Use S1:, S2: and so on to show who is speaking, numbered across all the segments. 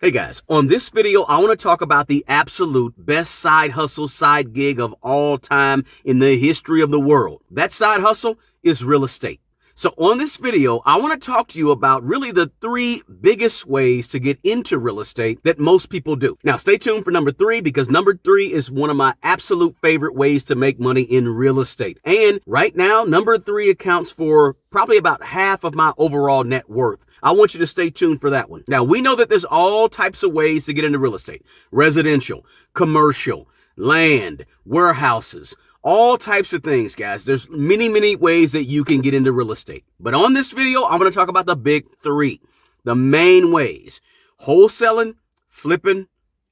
S1: Hey guys, on this video, I want to talk about the absolute best side hustle, side gig of all time in the history of the world. That side hustle is real estate. So on this video, I want to talk to you about really the three biggest ways to get into real estate that most people do. Now, stay tuned for number three, because number three is one of my absolute favorite ways to make money in real estate. And right now, number three accounts for probably about half of my overall net worth. I want you to stay tuned for that one. Now, we know that there's all types of ways to get into real estate: residential, commercial, land, warehouses, all types of things, guys. There's many ways that you can get into real estate. But on this video, I'm going to talk about the big three, the main ways: wholesaling, flipping,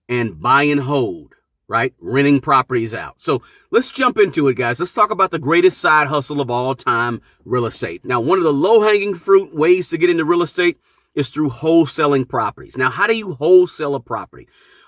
S1: and buy and hold, right? Renting properties out. So let's jump into it, guys. Let's talk about the greatest side hustle of all time, real estate. Now, one of the low-hanging fruit ways to get into real estate is through wholesaling properties. Now, how do you wholesale a property?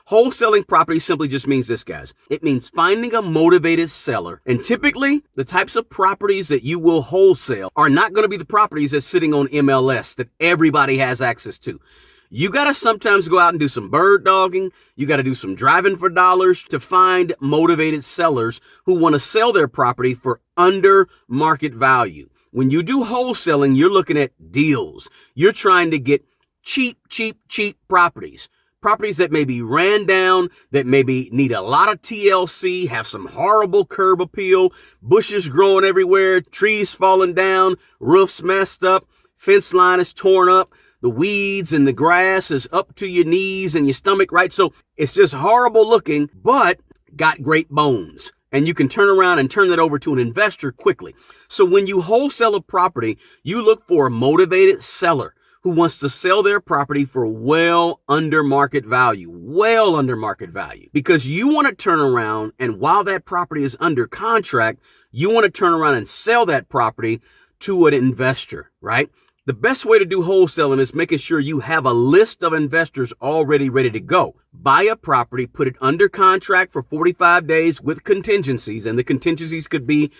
S1: Wholesaling property simply just means this, guys. It means finding a motivated seller. And typically, the types of properties that you will wholesale are not going to be the properties that's sitting on MLS that everybody has access to. You got to sometimes go out and do some bird dogging. You got to do some driving for dollars to find motivated sellers who want to sell their property for under market value. When you do wholesaling, you're looking at deals. You're trying to get cheap properties. Properties that may be ran down, that maybe need a lot of TLC, have some horrible curb appeal, bushes growing everywhere, trees falling down, roofs messed up, fence line is torn up, the weeds and the grass is up to your knees and your stomach, right? So it's just horrible looking, but got great bones. And you can turn around and turn that over to an investor quickly. So when you wholesale a property, you look for a motivated seller who wants to sell their property for well under market value, because you want to turn around, and while that property is under contract, you want to turn around and sell that property to an investor, right? The best way to do wholesaling is making sure you have a list of investors already ready to go. Buy a property, put it under contract for 45 days with contingencies, and the contingencies could be,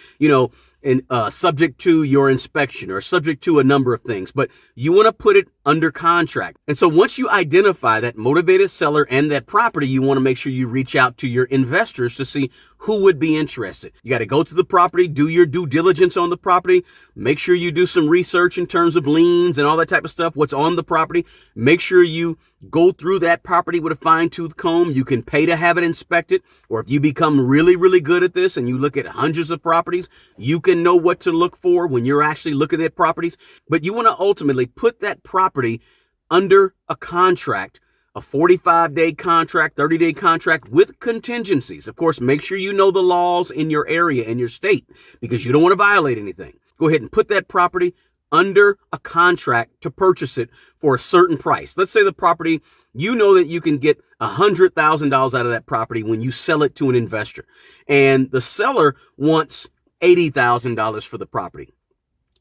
S1: subject to your inspection or subject to a number of things, but you want to put it under contract. And so once you identify that motivated seller and that property, you want to make sure you reach out to your investors to see who would be interested. You got to go to the property, do your due diligence on the property, make sure you do some research in terms of liens and all that type of stuff, what's on the property. Make sure you go through that property with a fine-tooth comb. You can pay to have it inspected, or if you become really good at this and you look at hundreds of properties, you can know what to look for when you're actually looking at properties. But you want to ultimately put that property under a contract, a 45-day contract, 30-day contract with contingencies. Of course, make sure you know the laws in your area, in your state, because you don't want to violate anything. Go ahead and put that property under a contract to purchase it for a certain price. Let's say the property, you know that you can get $100,000 out of that property when you sell it to an investor, and the seller wants $80,000 for the property.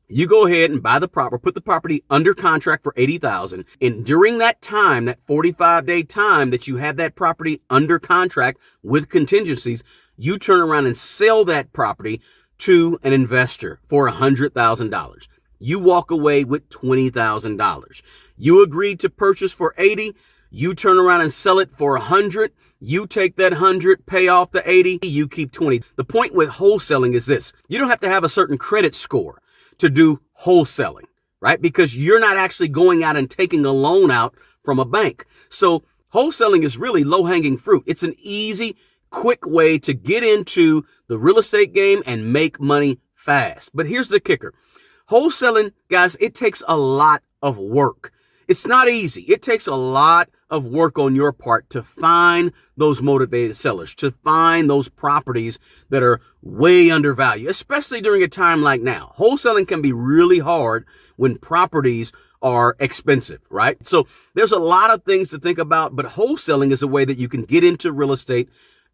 S1: You go ahead and buy the property, put the property under contract for $80,000. And during that time, that 45-day time that you have that property under contract with contingencies, you turn around and sell that property to an investor for $100,000. You walk away with $20,000. You agreed to purchase for $80,000. You turn around and sell it for $100,000. You take that $100,000, pay off the $80,000, you keep $20,000. The point with wholesaling is this: you don't have to have a certain credit score to do wholesaling, right? Because you're not actually going out and taking a loan out from a bank. So wholesaling is really low-hanging fruit. It's an easy, quick way to get into the real estate game and make money fast. But here's the kicker. Wholesaling, guys, it takes a lot of work. It's not easy. It takes a lot of work on your part to find those motivated sellers, to find those properties that are way undervalued, especially during a time like now. Wholesaling can be really hard when properties are expensive, right? So there's a lot of things to think about, but wholesaling is a way that you can get into real estate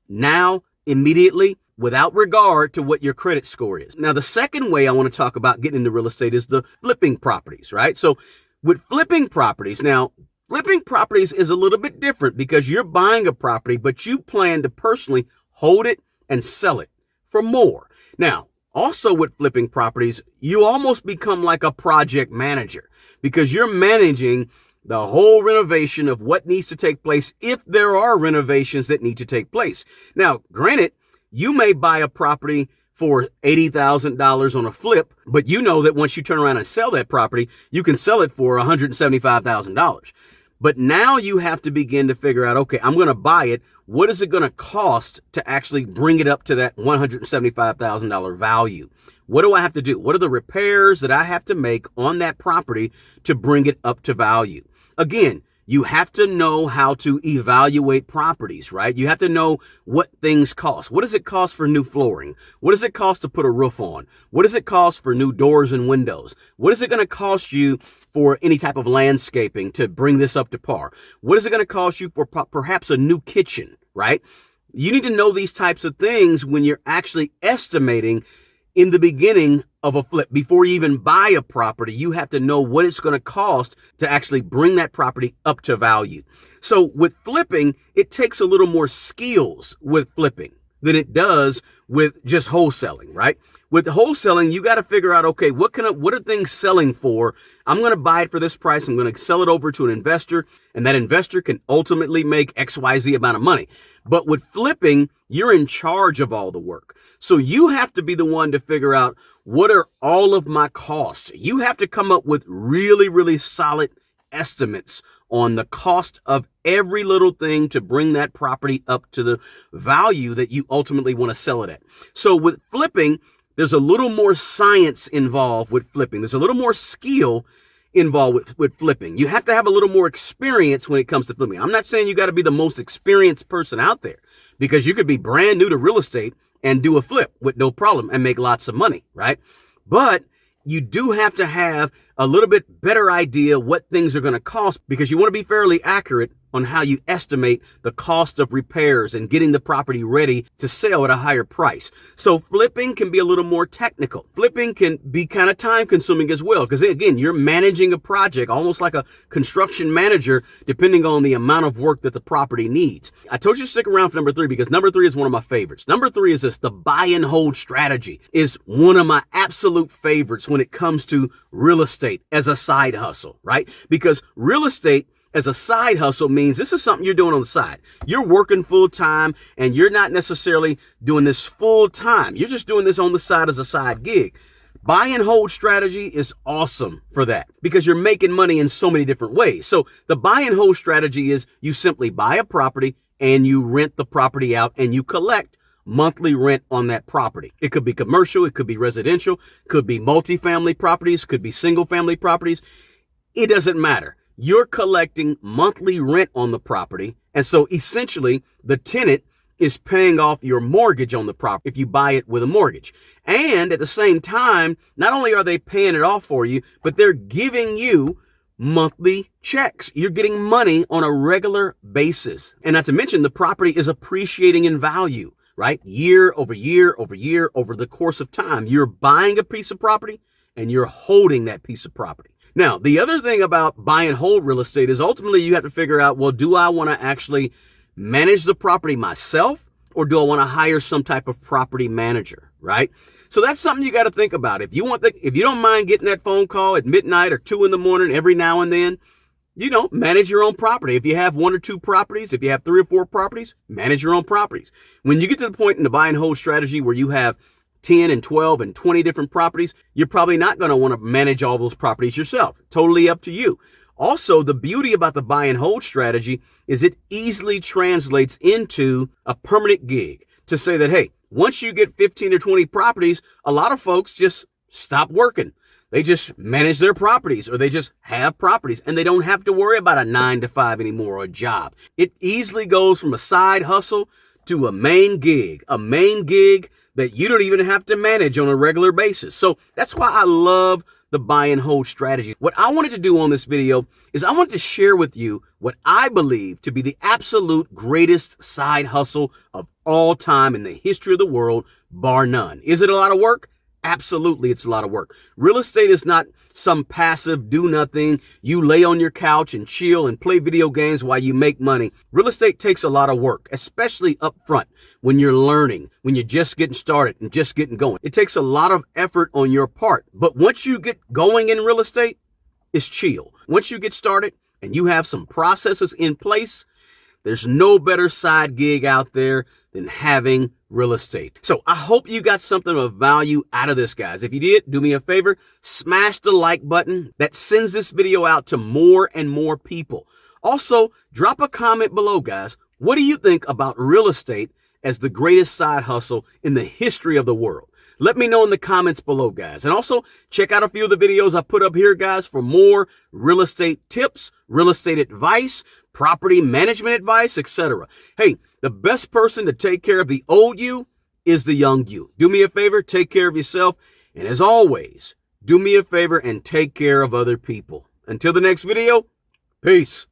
S1: now, immediately, without regard to what your credit score is. Now, the second way I want to talk about getting into real estate is the flipping properties, right? So with flipping properties, now, flipping properties is a little bit different because you're buying a property, but you plan to personally hold it and sell it for more. Now, also with flipping properties, you almost become like a project manager because you're managing The whole renovation of what needs to take place if there are renovations that need to take place. Now, granted, you may buy a property for $80,000 on a flip, but you know that once you turn around and sell that property, you can sell it for $175,000. But now you have to begin to figure out, okay, I'm going to buy it. What is it going to cost to actually bring it up to that $175,000 value? What do I have to do? What are the repairs that I have to make on that property to bring it up to value? Again, you have to know how to evaluate properties, right? You have to know what things cost. What does it cost for new flooring? What does it cost to put a roof on? What does it cost for new doors and windows? What is it going to cost you for any type of landscaping to bring this up to par? What is it going to cost you for perhaps a new kitchen, right? You need to know these types of things when you're actually estimating in the beginning of a flip. Before you even buy a property, you have to know what it's going to cost to actually bring that property up to value. So with flipping, it takes a little more skills with flipping than it does with just wholesaling, right? With wholesaling, you got to figure out, okay, what are things selling for? I'm going to buy it for this price. I'm going to sell it over to an investor, and that investor can ultimately make XYZ amount of money. But with flipping, you're in charge of all the work. So you have to be the one to figure out, what are all of my costs? You have to come up with really, really solid estimates on the cost of every little thing to bring that property up to the value that you ultimately want to sell it at. So with flipping, there's a little more science involved with flipping. There's a little more skill involved with flipping. You have to have a little more experience when it comes to flipping. I'm not saying you got to be the most experienced person out there, because you could be brand new to real estate and do a flip with no problem and make lots of money, right? But you do have to have a little bit better idea what things are going to cost, because you want to be fairly accurate on how you estimate the cost of repairs and getting the property ready to sell at a higher price. So flipping can be a little more technical. Flipping can be kind of time consuming as well, because again, you're managing a project almost like a construction manager, depending on the amount of work that the property needs. I told you to stick around for number 3, because number 3 is one of my favorites. Number 3 is this: the buy and hold strategy is one of my absolute favorites when it comes to real estate as a side hustle, right? Because real estate as a side hustle means this is something you're doing on the side. You're working full time, and you're not necessarily doing this full time. You're just doing this on the side as a side gig. Buy and hold strategy is awesome for that, because you're making money in so many different ways. So the buy and hold strategy is you simply buy a property and you rent the property out, and you collect monthly rent on that property. It could be commercial, it could be residential, could be multifamily properties, could be single family properties. It doesn't matter. You're collecting monthly rent on the property. And so essentially the tenant is paying off your mortgage on the property if you buy it with a mortgage. And at the same time, not only are they paying it off for you, but they're giving you monthly checks. You're getting money on a regular basis. And not to mention, the property is appreciating in value, right? Year over year over year over the course of time. You're buying a piece of property and you're holding that piece of property. Now, the other thing about buy and hold real estate is ultimately you have to figure out, well, do I want to actually manage the property myself, or do I want to hire some type of property manager, right? So that's something you got to think about. If you don't mind getting that phone call at midnight or 2 in the morning every now and then, manage your own property. If you have 1 or 2 properties, if you have 3 or 4 properties, manage your own properties. When you get to the point in the buy and hold strategy where you have 10 and 12 and 20 different properties, you're probably not going to want to manage all those properties yourself. Totally up to you. Also, the beauty about the buy and hold strategy is it easily translates into a permanent gig, to say that, hey, once you get 15 or 20 properties, a lot of folks just stop working. They just manage their properties, or they just have properties, and they don't have to worry about a 9 to 5 anymore, or a job. It easily goes from a side hustle to a main gig that you don't even have to manage on a regular basis. So that's why I love the buy and hold strategy. What I wanted to do on this video is I wanted to share with you what I believe to be the absolute greatest side hustle of all time in the history of the world, bar none. Is it a lot of work? Absolutely, it's a lot of work. Real estate is not some passive do nothing. You lay on your couch and chill and play video games while you make money. Real estate takes a lot of work, especially up front when you're learning, when you're just getting started and just getting going. It takes a lot of effort on your part. But once you get going in real estate, it's chill. Once you get started, and you have some processes in place, there's no better side gig out there than having real estate. So I hope you got something of value out of this, guys. If you did, do me a favor, smash the like button. That sends this video out to more and more people. Also, drop a comment below, guys. What do you think about real estate as the greatest side hustle in the history of the world? Let me know in the comments below, guys. And also, check out a few of the videos I put up here, guys, for more real estate tips, real estate advice, property management advice, etc. Hey, the best person to take care of the old you is the young you. Do me a favor, take care of yourself. And as always, do me a favor and take care of other people. Until the next video, peace.